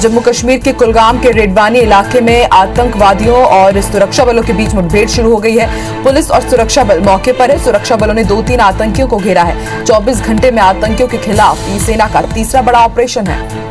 जम्मू कश्मीर के कुलगाम के रेडवानी इलाके में आतंकवादियों और सुरक्षा बलों के बीच मुठभेड़ शुरू हो गई है। पुलिस और सुरक्षा बल मौके पर है। सुरक्षा बलों ने 2-3 आतंकियों को घेरा है। 24 घंटे में आतंकियों के खिलाफ ये सेना का तीसरा बड़ा ऑपरेशन है।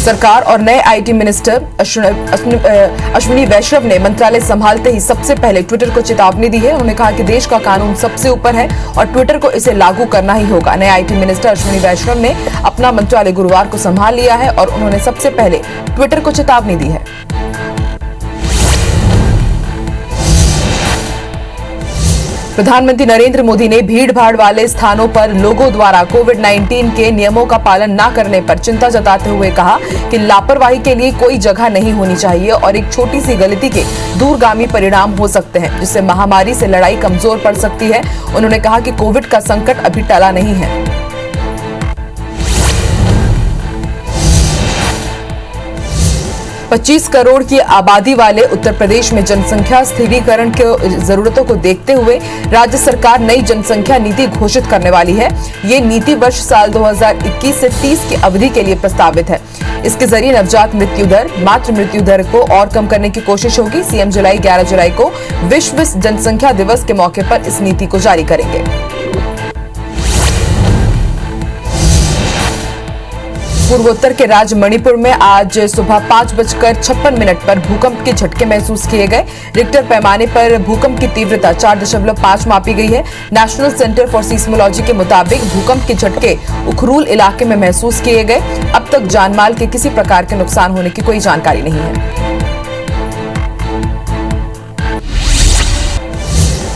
सरकार और नए आईटी मिनिस्टर अश्विनी वैष्णव ने मंत्रालय संभालते ही सबसे पहले ट्विटर को चेतावनी दी है। उन्होंने कहा कि देश का कानून सबसे ऊपर है और ट्विटर को इसे लागू करना ही होगा। नए आईटी मिनिस्टर अश्विनी वैष्णव ने अपना मंत्रालय गुरुवार को संभाल लिया है और उन्होंने सबसे पहले ट्विटर को चेतावनी दी है। प्रधानमंत्री नरेंद्र मोदी ने भीड़ भाड़ वाले स्थानों पर लोगों द्वारा कोविड-19 के नियमों का पालन न करने पर चिंता जताते हुए कहा कि लापरवाही के लिए कोई जगह नहीं होनी चाहिए और एक छोटी सी गलती के दूरगामी परिणाम हो सकते हैं, जिससे महामारी से लड़ाई कमजोर पड़ सकती है। उन्होंने कहा कि कोविड का संकट अभी टला नहीं है। 25 करोड़ की आबादी वाले उत्तर प्रदेश में जनसंख्या स्थिरीकरण की जरूरतों को देखते हुए राज्य सरकार नई जनसंख्या नीति घोषित करने वाली है। ये नीति वर्ष साल 2021 से 30 की अवधि के लिए प्रस्तावित है। इसके जरिए नवजात मृत्यु दर, मातृ मृत्यु दर को और कम करने की कोशिश होगी। सीएम 11 जुलाई को विश्व जनसंख्या दिवस के मौके पर इस नीति को जारी करेंगे। पूर्वोत्तर के राज्य मणिपुर में आज सुबह 5:56 पर भूकंप के झटके महसूस किए गए। रिक्टर पैमाने पर भूकंप की तीव्रता 4.5 मापी गई है। नेशनल सेंटर फॉर सीस्मोलॉजी के मुताबिक भूकंप के झटके उखरूल इलाके में महसूस किए गए। अब तक जानमाल के किसी प्रकार के नुकसान होने की कोई जानकारी नहीं है।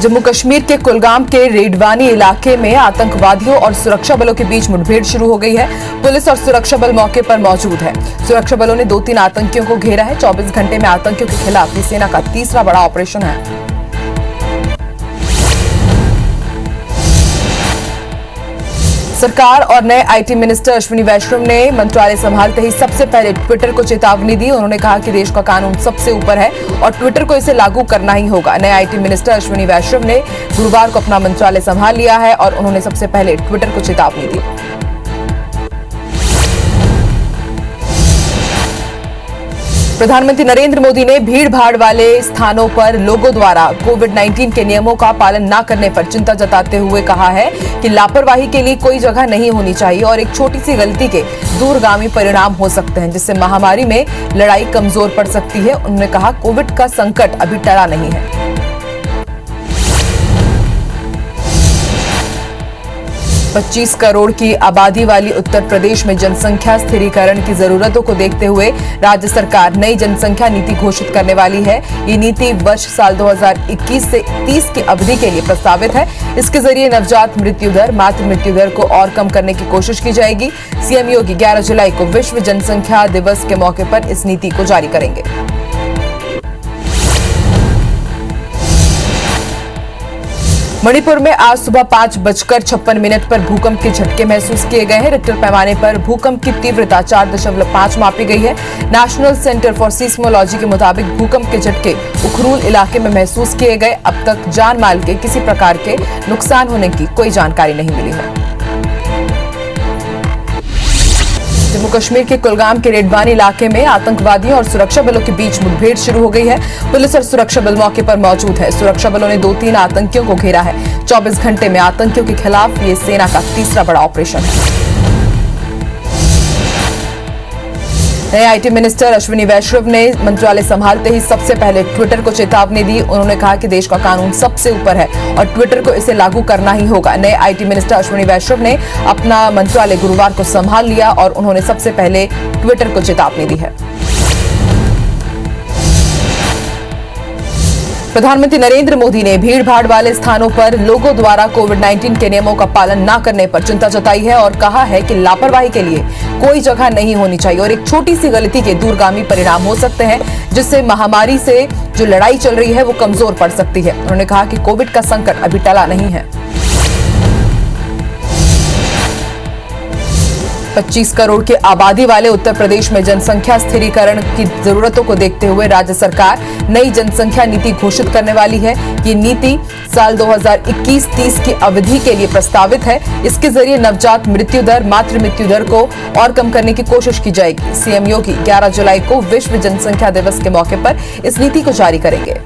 जम्मू कश्मीर के कुलगाम के रेडवानी इलाके में आतंकवादियों और सुरक्षा बलों के बीच मुठभेड़ शुरू हो गई है। पुलिस और सुरक्षा बल मौके पर मौजूद है। सुरक्षा बलों ने 2-3 आतंकियों को घेरा है। 24 घंटे में आतंकियों के खिलाफ ये सेना का तीसरा बड़ा ऑपरेशन है। सरकार और नए आईटी मिनिस्टर अश्विनी वैष्णव ने मंत्रालय संभालते ही सबसे पहले ट्विटर को चेतावनी दी। उन्होंने कहा कि देश का कानून सबसे ऊपर है और ट्विटर को इसे लागू करना ही होगा। नए आईटी मिनिस्टर अश्विनी वैष्णव ने गुरुवार को अपना मंत्रालय संभाल लिया है और उन्होंने सबसे पहले ट्विटर को चेतावनी दी। प्रधानमंत्री नरेंद्र मोदी ने भीड़ भाड़ वाले स्थानों पर लोगों द्वारा कोविड-19 के नियमों का पालन न करने पर चिंता जताते हुए कहा है कि लापरवाही के लिए कोई जगह नहीं होनी चाहिए और एक छोटी सी गलती के दूरगामी परिणाम हो सकते हैं, जिससे महामारी में लड़ाई कमजोर पड़ सकती है। उन्होंने कहा कोविड का संकट अभी टला नहीं है। 25 करोड़ की आबादी वाली उत्तर प्रदेश में जनसंख्या स्थिरीकरण की जरूरतों को देखते हुए राज्य सरकार नई जनसंख्या नीति घोषित करने वाली है। ये नीति वर्ष साल 2021 से 30 की अवधि के लिए प्रस्तावित है। इसके जरिए नवजात मृत्यु दर, मातृ मृत्यु दर को और कम करने की कोशिश की जाएगी। सीएम योगी 11 जुलाई को विश्व जनसंख्या दिवस के मौके पर इस नीति को जारी करेंगे। मणिपुर में आज सुबह 5:56 पर भूकंप के झटके महसूस किए गए हैं। रिक्टर पैमाने पर भूकंप की तीव्रता 4.5 मापी गई है। नेशनल सेंटर फॉर सीस्मोलॉजी के मुताबिक भूकंप के झटके उखरूल इलाके में महसूस किए गए। अब तक जान माल के किसी प्रकार के नुकसान होने की कोई जानकारी नहीं मिली है। जम्मू कश्मीर के कुलगाम के रेडवानी इलाके में आतंकवादियों और सुरक्षा बलों के बीच मुठभेड़ शुरू हो गई है। पुलिस और सुरक्षा बल मौके पर मौजूद है। सुरक्षा बलों ने 2-3 आतंकियों को घेरा है। 24 घंटे में आतंकियों के खिलाफ ये सेना का तीसरा बड़ा ऑपरेशन है। नए आईटी मिनिस्टर अश्विनी वैष्णव ने मंत्रालय संभालते ही सबसे पहले ट्विटर को चेतावनी दी। उन्होंने कहा कि देश का कानून सबसे ऊपर है और ट्विटर को इसे लागू करना ही होगा। नए आईटी मिनिस्टर अश्विनी वैष्णव ने अपना मंत्रालय गुरुवार को संभाल लिया और उन्होंने सबसे पहले ट्विटर को चेतावनी दी है। प्रधानमंत्री नरेंद्र मोदी ने भीड़ भाड़ वाले स्थानों पर लोगों द्वारा कोविड-19 के नियमों का पालन न करने पर चिंता जताई है और कहा है कि लापरवाही के लिए कोई जगह नहीं होनी चाहिए और एक छोटी सी गलती के दूरगामी परिणाम हो सकते हैं, जिससे महामारी से जो लड़ाई चल रही है वो कमजोर पड़ सकती है। उन्होंने कहा कि कोविड का संकट अभी टला नहीं है। 25 करोड़ की आबादी वाले उत्तर प्रदेश में जनसंख्या स्थिरीकरण की जरूरतों को देखते हुए राज्य सरकार नई जनसंख्या नीति घोषित करने वाली है। ये नीति साल 2021-30 की अवधि के लिए प्रस्तावित है। इसके जरिए नवजात मृत्यु दर, मातृ मृत्यु दर को और कम करने की कोशिश की जाएगी। सीएम योगी 11 जुलाई को विश्व जनसंख्या दिवस के मौके पर इस नीति को जारी करेंगे।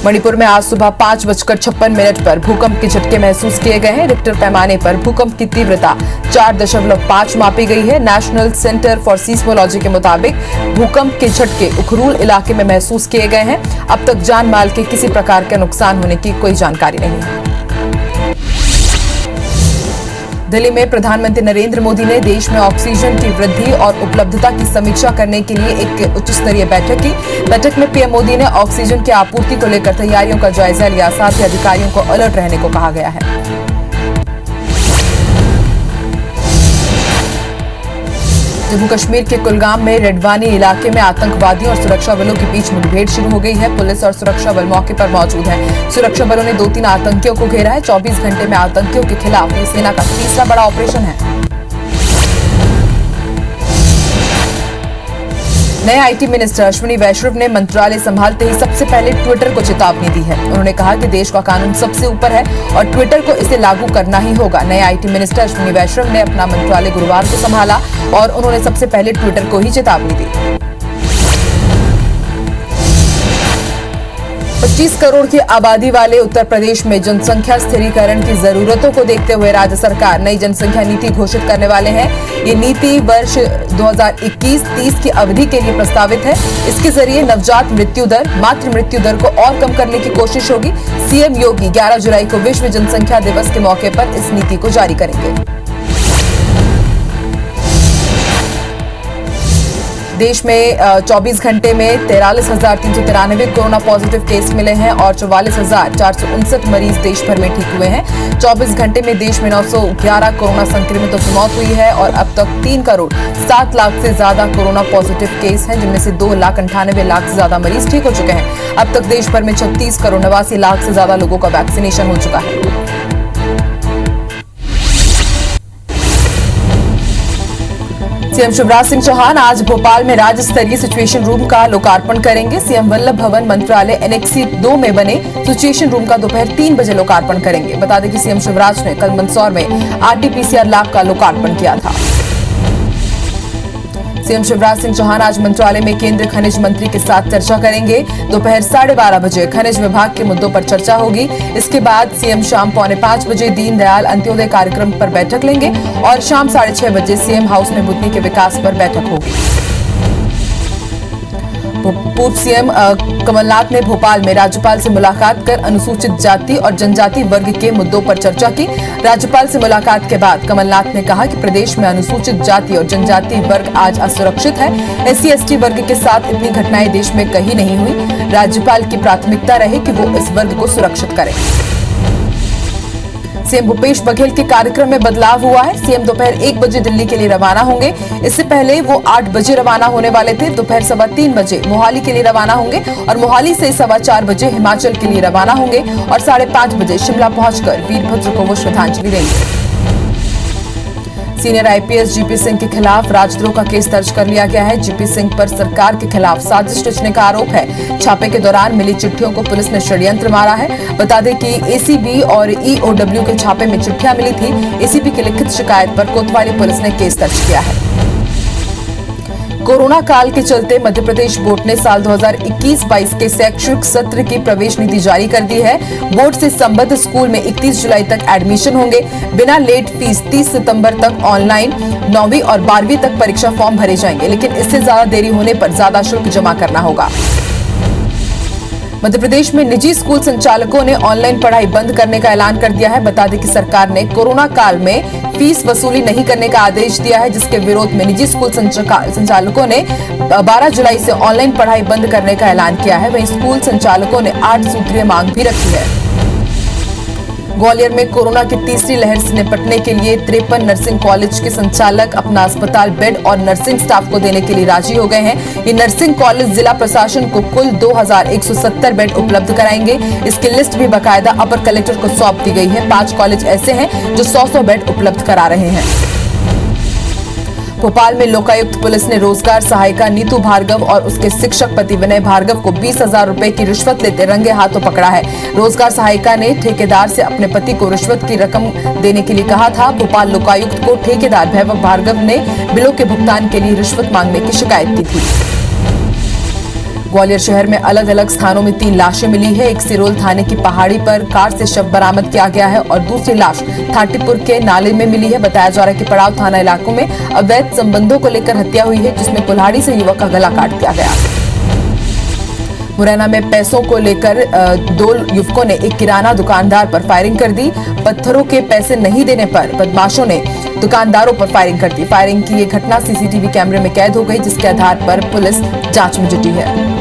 मणिपुर में आज सुबह 5:56 पर भूकंप के झटके महसूस किए गए हैं। रिक्टर पैमाने पर भूकंप की तीव्रता 4.5 मापी गई है। नेशनल सेंटर फॉर सीस्मोलॉजी के मुताबिक भूकंप के झटके उखरूल इलाके में महसूस किए गए हैं। अब तक जान माल के किसी प्रकार के नुकसान होने की कोई जानकारी नहीं है। दिल्ली में प्रधानमंत्री नरेंद्र मोदी ने देश में ऑक्सीजन की वृद्धि और उपलब्धता की समीक्षा करने के लिए एक उच्च स्तरीय बैठक की। बैठक में पीएम मोदी ने ऑक्सीजन की आपूर्ति को लेकर तैयारियों का जायजा लिया। साथ ही अधिकारियों को अलर्ट रहने को कहा गया है। जम्मू कश्मीर के कुलगाम में रेडवानी इलाके में आतंकवादियों और सुरक्षा बलों के बीच मुठभेड़ शुरू हो गई है। पुलिस और सुरक्षा बल मौके पर मौजूद हैं। सुरक्षा बलों ने 2-3 आतंकियों को घेरा है। 24 घंटे में आतंकियों के खिलाफ ये सेना का तीसरा बड़ा ऑपरेशन है। नए आईटी मिनिस्टर अश्विनी वैष्णव ने मंत्रालय संभालते ही सबसे पहले ट्विटर को चेतावनी दी है। उन्होंने कहा कि देश का कानून सबसे ऊपर है और ट्विटर को इसे लागू करना ही होगा। नए आईटी मिनिस्टर अश्विनी वैष्णव ने अपना मंत्रालय गुरुवार को संभाला और उन्होंने सबसे पहले ट्विटर को ही चेतावनी दी। 25 करोड़ की आबादी वाले उत्तर प्रदेश में जनसंख्या स्थिरीकरण की जरूरतों को देखते हुए राज्य सरकार नई जनसंख्या नीति घोषित करने वाले हैं। ये नीति वर्ष 2021-30 की अवधि के लिए प्रस्तावित है। इसके जरिए नवजात मृत्यु दर, मातृ मृत्यु दर को और कम करने की कोशिश होगी। सीएम योगी 11 जुलाई को विश्व जनसंख्या दिवस के मौके पर इस नीति को जारी करेंगे। देश में 24 घंटे में 43,393 कोरोना पॉजिटिव केस मिले हैं और 44,459 मरीज देश भर में ठीक हुए हैं। 24 घंटे में देश में 911 कोरोना संक्रमितों की मौत हुई है और अब तक 3 करोड़ 7 लाख से ज्यादा कोरोना पॉजिटिव केस हैं, जिनमें से 2,98,000 लाख से ज्यादा मरीज ठीक हो चुके हैं। अब तक देश भर में 36 करोड़ 89 लाख से ज्यादा लोगों का वैक्सीनेशन हो चुका है। सीएम शिवराज सिंह चौहान आज भोपाल में राज्य स्तरीय सिचुएशन रूम का लोकार्पण करेंगे। सीएम वल्लभ भवन मंत्रालय एनेक्सी 2 में बने सिचुएशन रूम का दोपहर 3 बजे लोकार्पण करेंगे। बता दें कि सीएम शिवराज ने कल मंदसौर में RT-PCR लैब का लोकार्पण किया था। सीएम शिवराज सिंह चौहान आज मंत्रालय में केंद्रीय खनिज मंत्री के साथ चर्चा करेंगे। दोपहर 12:30 बजे खनिज विभाग के मुद्दों पर चर्चा होगी। इसके बाद सीएम शाम 4:45 बजे दीनदयाल अंत्योदय कार्यक्रम पर बैठक लेंगे और शाम 6:30 बजे सीएम हाउस में बुधनी के विकास पर बैठक होगी। पूर्व सीएम कमलनाथ ने भोपाल में राज्यपाल से मुलाकात कर अनुसूचित जाति और जनजाति वर्ग के मुद्दों पर चर्चा की। राज्यपाल से मुलाकात के बाद कमलनाथ ने कहा कि प्रदेश में अनुसूचित जाति और जनजाति वर्ग आज असुरक्षित है। SC/ST वर्ग के साथ इतनी घटनाएं देश में कहीं नहीं हुई। राज्यपाल की प्राथमिकता रहे कि वो इस वर्ग को सुरक्षित करें। सीएम भूपेश बघेल के कार्यक्रम में बदलाव हुआ है। सीएम दोपहर 1 बजे दिल्ली के लिए रवाना होंगे। इससे पहले वो 8 बजे रवाना होने वाले थे। दोपहर 3:15 बजे मोहाली के लिए रवाना होंगे और मोहाली से 4:15 बजे हिमाचल के लिए रवाना होंगे और 5:30 बजे शिमला पहुंचकर वीरभद्र को वो श्रद्धांजलि देंगे। सीनियर IPS GP सिंह के खिलाफ राजद्रोह का केस दर्ज कर लिया गया है। GP सिंह पर सरकार के खिलाफ साजिश रचने का आरोप है। छापे के दौरान मिली चिट्ठियों को पुलिस ने षड्यंत्र मारा है। बता दें कि ACB और EOW के छापे में चिट्ठियां मिली थी। ACB की लिखित शिकायत पर कोतवाली पुलिस ने केस दर्ज किया है। कोरोना काल के चलते मध्य प्रदेश बोर्ड ने साल 2021-22 के शैक्षणिक सत्र की प्रवेश नीति जारी कर दी है। बोर्ड से संबद्ध स्कूल में 31 जुलाई तक एडमिशन होंगे। बिना लेट फीस 30 सितंबर तक ऑनलाइन 9वीं और 12वीं तक परीक्षा फॉर्म भरे जाएंगे, लेकिन इससे ज्यादा देरी होने पर ज्यादा शुल्क जमा करना होगा। मध्य प्रदेश में निजी स्कूल संचालकों ने ऑनलाइन पढ़ाई बंद करने का ऐलान कर दिया है। बता दें कि सरकार ने कोरोना काल में फीस वसूली नहीं करने का आदेश दिया है, जिसके विरोध में निजी स्कूल संचालकों ने 12 जुलाई से ऑनलाइन पढ़ाई बंद करने का ऐलान किया है। वहीं स्कूल संचालकों ने 8 सूत्रीय मांग भी रखी है। ग्वालियर में कोरोना की तीसरी लहर से निपटने के लिए 53 नर्सिंग कॉलेज के संचालक अपना अस्पताल बेड और नर्सिंग स्टाफ को देने के लिए राजी हो गए हैं। ये नर्सिंग कॉलेज जिला प्रशासन को कुल 2170 बेड उपलब्ध कराएंगे। इसकी लिस्ट भी बाकायदा अपर कलेक्टर को सौंप दी गई है। 5 कॉलेज ऐसे हैं जो 100 बेड उपलब्ध करा रहे हैं। भोपाल में लोकायुक्त पुलिस ने रोजगार सहायिका नीतू भार्गव और उसके शिक्षक पति विनय भार्गव को 20,000 रुपए की रिश्वत लेते रंगे हाथों पकड़ा है। रोजगार सहायिका ने ठेकेदार से अपने पति को रिश्वत की रकम देने के लिए कहा था। भोपाल लोकायुक्त को ठेकेदार वैभव भार्गव ने बिलों के भुगतान के लिए रिश्वत मांगने की शिकायत की थी। ग्वालियर शहर में अलग अलग स्थानों में 3 लाशें मिली है। एक सिरोल थाने की पहाड़ी पर कार से शव बरामद किया गया है और दूसरी लाश थाटीपुर के नाले में मिली है। बताया जा रहा है कि पड़ाव थाना इलाकों में अवैध संबंधों को लेकर हत्या हुई है, जिसमें कुल्हाड़ी से युवक का गला काट दिया गया। मुरैना में पैसों को लेकर 2 युवकों ने एक किराना दुकानदार पर फायरिंग कर दी। पत्थरों के पैसे नहीं देने पर बदमाशों ने दुकानदारों पर फायरिंग कर दी। फायरिंग की ये घटना सीसीटीवी कैमरे में कैद हो गई, जिसके आधार पर पुलिस जांच में जुटी है।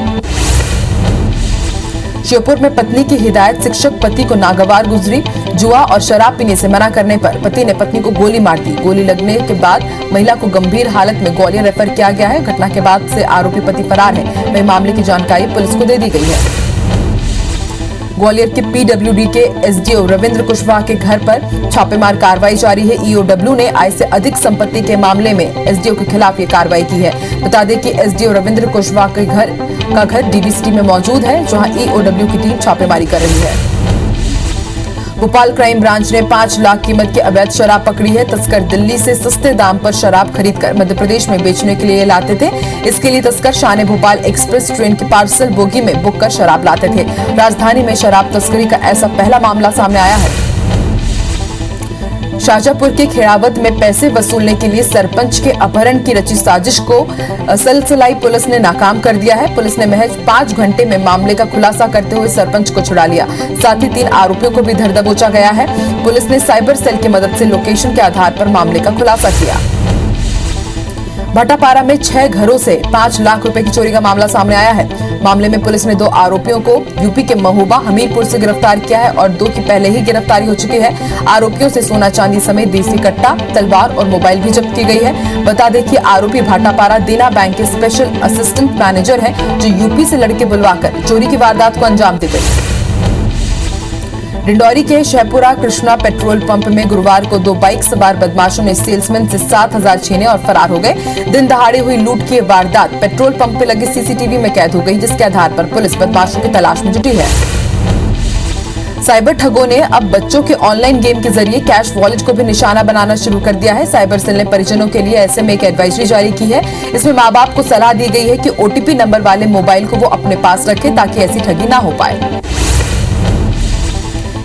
श्योपुर में पत्नी की हिदायत शिक्षक पति को नागवार गुजरी। जुआ और शराब पीने से मना करने पर पति ने पत्नी को गोली मार दी। गोली लगने के बाद महिला को गंभीर हालत में ग्वालियर रेफर किया गया है। घटना के बाद से आरोपी पति फरार है। वही मामले की जानकारी पुलिस को दे दी गई है। ग्वालियर के पीडब्ल्यूडी के एसडीओ रविंद्र कुशवाहा के घर पर छापेमार कार्रवाई जारी है। ईओडब्ल्यू ने आय से अधिक संपत्ति के मामले में एसडीओ के खिलाफ ये कार्रवाई की है। बता दें कि एसडीओ रविंद्र कुशवाहा के घर डीबी सिटी में मौजूद है, जहां ईओडब्ल्यू की टीम छापेमारी कर रही है। भोपाल क्राइम ब्रांच ने 5 लाख कीमत की अवैध शराब पकड़ी है। तस्कर दिल्ली से सस्ते दाम पर शराब खरीदकर मध्य प्रदेश में बेचने के लिए लाते थे। इसके लिए तस्कर शान भोपाल एक्सप्रेस ट्रेन की पार्सल बोगी में बुक कर शराब लाते थे। राजधानी में शराब तस्करी का ऐसा पहला मामला सामने आया है। शाजापुर के खेड़ावत में पैसे वसूलने के लिए सरपंच के अपहरण की रची साजिश को सलसलाई पुलिस ने नाकाम कर दिया है। पुलिस ने महज 5 घंटे में मामले का खुलासा करते हुए सरपंच को छुड़ा लिया। साथ ही 3 आरोपियों को भी धर दबोचा गया है। पुलिस ने साइबर सेल की मदद से लोकेशन के आधार पर मामले का खुलासा किया। भटापारा में 6 घरों से 5 लाख रुपए की चोरी का मामला सामने आया है। मामले में पुलिस ने 2 आरोपियों को यूपी के महोबा हमीरपुर से गिरफ्तार किया है और 2 की पहले ही गिरफ्तारी हो चुकी है। आरोपियों से सोना चांदी समेत देसी कट्टा, तलवार और मोबाइल भी जब्त की गई है। बता दें कि आरोपी भाटापारा देना बैंक के स्पेशल असिस्टेंट मैनेजर है, जो यूपी से लड़के बुलवाकर चोरी की वारदात को अंजाम दे गए। डिंडौरी के शहपुरा कृष्णा पेट्रोल पंप में गुरुवार को 2 बाइक सवार बदमाशों ने सेल्समैन से 7,000 छीने और फरार हो गए। दिन दहाड़े हुई लूट की वारदात पेट्रोल पंप पे लगे सीसीटीवी में कैद हो गई, जिसके आधार पर पुलिस बदमाशों की तलाश में जुटी है। साइबर ठगों ने अब बच्चों के ऑनलाइन गेम के जरिए कैश वॉलेट को भी निशाना बनाना शुरू कर दिया है। साइबर सेल ने परिजनों के लिए ऐसे में एक एडवाइजरी जारी की है। इसमें माँ बाप को सलाह दी गई है कि ओटीपी नंबर वाले मोबाइल को वो अपने पास रखें, ताकि ऐसी ठगी ना हो पाए।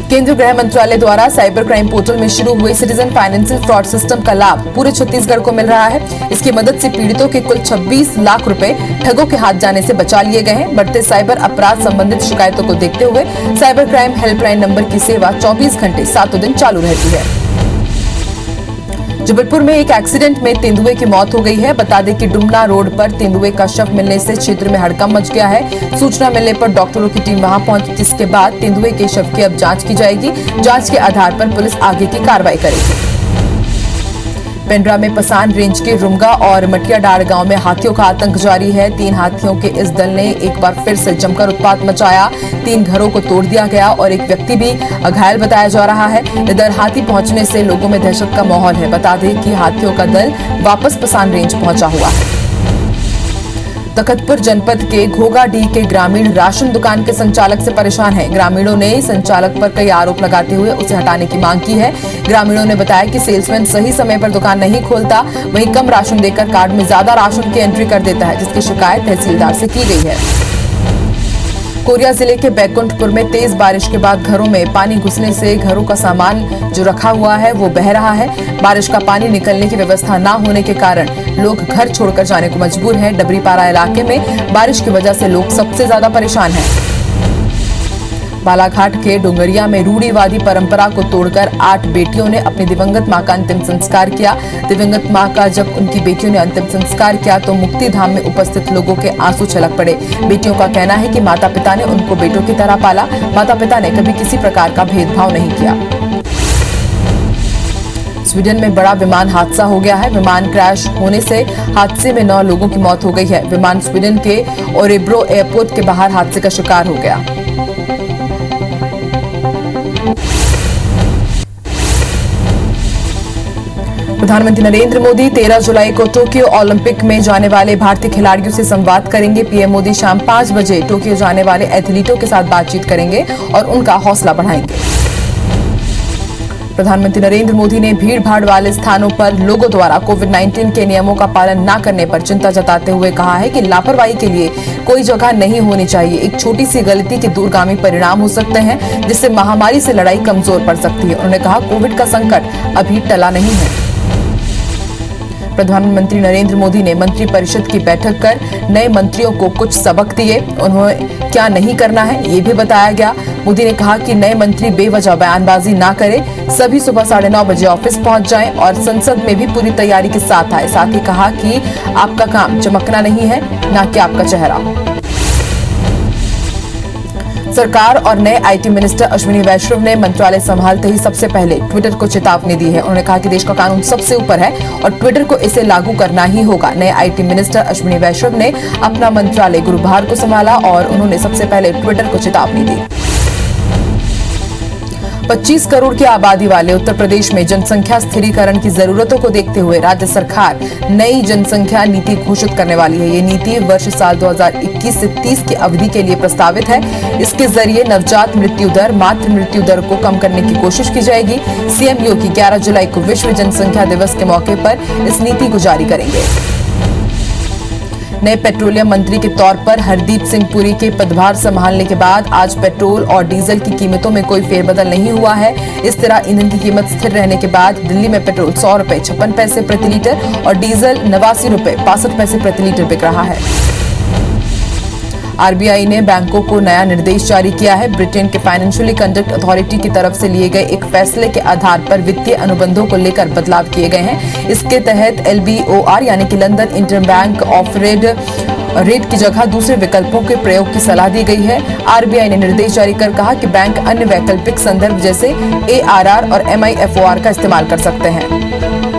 केंद्रीय गृह मंत्रालय द्वारा साइबर क्राइम पोर्टल में शुरू हुए सिटीजन फाइनेंशियल फ्रॉड सिस्टम का लाभ पूरे छत्तीसगढ़ को मिल रहा है। इसकी मदद से पीड़ितों के कुल 26 लाख रुपए ठगों के हाथ जाने से बचा लिए गए हैं। बढ़ते साइबर अपराध संबंधित शिकायतों को देखते हुए साइबर क्राइम हेल्पलाइन नंबर की सेवा 24 घंटे 7 दिन चालू रहती है। जबलपुर में एक एक्सीडेंट में तेंदुए की मौत हो गई है। बता दें कि डुमना रोड पर तेंदुए का शव मिलने से क्षेत्र में हड़कंप मच गया है। सूचना मिलने पर डॉक्टरों की टीम वहां पहुंची, जिसके बाद तेंदुए के शव की अब जांच की जाएगी। जांच के आधार पर पुलिस आगे की कार्रवाई करेगी। पेंड्रा में पसान रेंज के रुमगा और मटियाडाड़ गांव में हाथियों का आतंक जारी है। 3 हाथियों के इस दल ने एक बार फिर से जमकर उत्पात मचाया। 3 घरों को तोड़ दिया गया और एक व्यक्ति भी घायल बताया जा रहा है। इधर हाथी पहुंचने से लोगों में दहशत का माहौल है। बता दें कि हाथियों का दल वापस पसान रेंज पहुंचा हुआ है। तखतपुर जनपद के घोगाडीह के ग्रामीण राशन दुकान के संचालक से परेशान हैं। ग्रामीणों ने संचालक पर कई आरोप लगाते हुए उसे हटाने की मांग की है। ग्रामीणों ने बताया कि सेल्समैन सही समय पर दुकान नहीं खोलता, वहीं कम राशन देकर कार्ड में ज्यादा राशन की एंट्री कर देता है, जिसकी शिकायत तहसीलदार से की गई है। कोरिया जिले के बैकुंठपुर में तेज बारिश के बाद घरों में पानी घुसने से घरों का सामान जो रखा हुआ है वो बह रहा है। बारिश का पानी निकलने की व्यवस्था न होने के कारण लोग घर छोड़कर जाने को मजबूर हैं। डबरीपारा इलाके में बारिश की वजह से लोग सबसे ज्यादा परेशान हैं। बालाघाट के डोंगरिया में रूढ़िवादी परंपरा को तोड़कर 8 बेटियों ने अपनी दिवंगत मां का अंतिम संस्कार किया। दिवंगत मां का जब उनकी बेटियों ने अंतिम संस्कार किया तो मुक्ति धाम में उपस्थित लोगों के आंसू छलक पड़े। बेटियों का कहना है कि माता पिता ने उनको बेटों की तरह पाला। माता पिता ने कभी किसी प्रकार का भेदभाव नहीं किया। स्वीडन में बड़ा विमान हादसा हो गया है। विमान क्रैश होने से हादसे में 9 लोगों की मौत हो गई है। विमान स्वीडन के ओरेब्रो एयरपोर्ट के बाहर हादसे का शिकार हो गया। प्रधानमंत्री नरेंद्र मोदी 13 जुलाई को टोक्यो ओलंपिक में जाने वाले भारतीय खिलाड़ियों से संवाद करेंगे। पीएम मोदी शाम 5 बजे टोक्यो जाने वाले एथलीटों के साथ बातचीत करेंगे और उनका हौसला बढ़ाएंगे। प्रधानमंत्री नरेंद्र मोदी ने भीड़-भाड़ वाले स्थानों पर लोगों द्वारा कोविड-19 के नियमों का पालन न करने पर चिंता जताते हुए कहा है कि लापरवाही के लिए कोई जगह नहीं होनी चाहिए। एक छोटी सी गलती के दूरगामी परिणाम हो सकते हैं, जिससे महामारी से लड़ाई कमजोर पड़ सकती है। उन्होंने कहा, कोविड का संकट अभी टला नहीं है। प्रधानमंत्री नरेंद्र मोदी ने मंत्रिपरिषद की बैठक कर नए मंत्रियों को कुछ सबक दिए। उन्हें क्या नहीं करना है, ये भी बताया गया। मोदी ने कहा कि नए मंत्री बेवजह बयानबाजी ना करें, सभी सुबह 9:30 बजे ऑफिस पहुंच जाएं और संसद में भी पूरी तैयारी के साथ आए। साथ ही कहा कि आपका काम चमकना नहीं है, ना कि आपका चेहरा। सरकार और नए आईटी मिनिस्टर अश्विनी वैष्णव ने मंत्रालय संभालते ही सबसे पहले ट्विटर को चेतावनी दी है। उन्होंने कहा कि देश का कानून सबसे ऊपर है और ट्विटर को इसे लागू करना ही होगा। नए आईटी मिनिस्टर अश्विनी वैष्णव ने अपना मंत्रालय गुरुवार को संभाला और उन्होंने सबसे पहले ट्विटर को चेतावनी दी। 25 करोड़ की आबादी वाले उत्तर प्रदेश में जनसंख्या स्थिरीकरण की जरूरतों को देखते हुए राज्य सरकार नई जनसंख्या नीति घोषित करने वाली है। ये नीति वर्ष साल 2021 से 30 की अवधि के लिए प्रस्तावित है। इसके जरिए नवजात मृत्यु दर, मातृ मृत्यु दर को कम करने की कोशिश की जाएगी। सीएम योगी 11 जुलाई को विश्व जनसंख्या दिवस के मौके पर इस नीति को जारी करेंगे। नए पेट्रोलियम मंत्री के तौर पर हरदीप सिंह पुरी के पदभार संभालने के बाद आज पेट्रोल और डीजल की कीमतों में कोई फेरबदल नहीं हुआ है। इस तरह ईंधन की कीमत स्थिर रहने के बाद दिल्ली में पेट्रोल 100 रुपए 56 पैसे प्रति लीटर और डीजल 89 रुपए 65 पैसे प्रति लीटर बिक रहा है। आरबीआई ने बैंकों को नया निर्देश जारी किया है। ब्रिटेन के फाइनेंशियल कंडक्ट अथॉरिटी की तरफ से लिए गए एक फैसले के आधार पर वित्तीय अनुबंधों को लेकर बदलाव किए गए हैं। इसके तहत LBOR यानी कि लंदन इंटरबैंक ऑफरेड रेट की जगह दूसरे विकल्पों के प्रयोग की सलाह दी गई है। आरबीआई ने निर्देश जारी कर कहा कि बैंक अन्य वैकल्पिक संदर्भ जैसे ARR और MIFOR का इस्तेमाल कर सकते हैं।